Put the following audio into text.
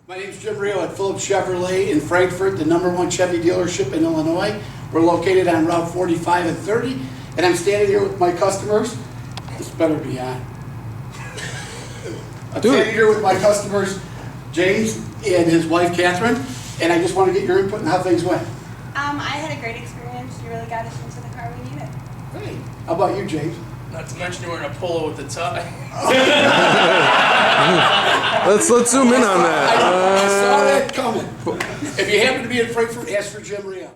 My name's Jim Rio at Phillips Chevrolet in Frankfort, the #1 Chevy dealership in Illinois. We're located on Route 45 and 30, and I'm standing here with my customers. This better be on. I'm standing here with my customers, James and his wife, Catherine, and I just want to get your input on how things went. I had a great experience. You really got us into the car we needed. Great. How about you, James? Not to mention you're wearing a polo with a tie. Let's zoom in on that. I saw that coming. If you happen to be in Frankfurt, ask for Jim Rio.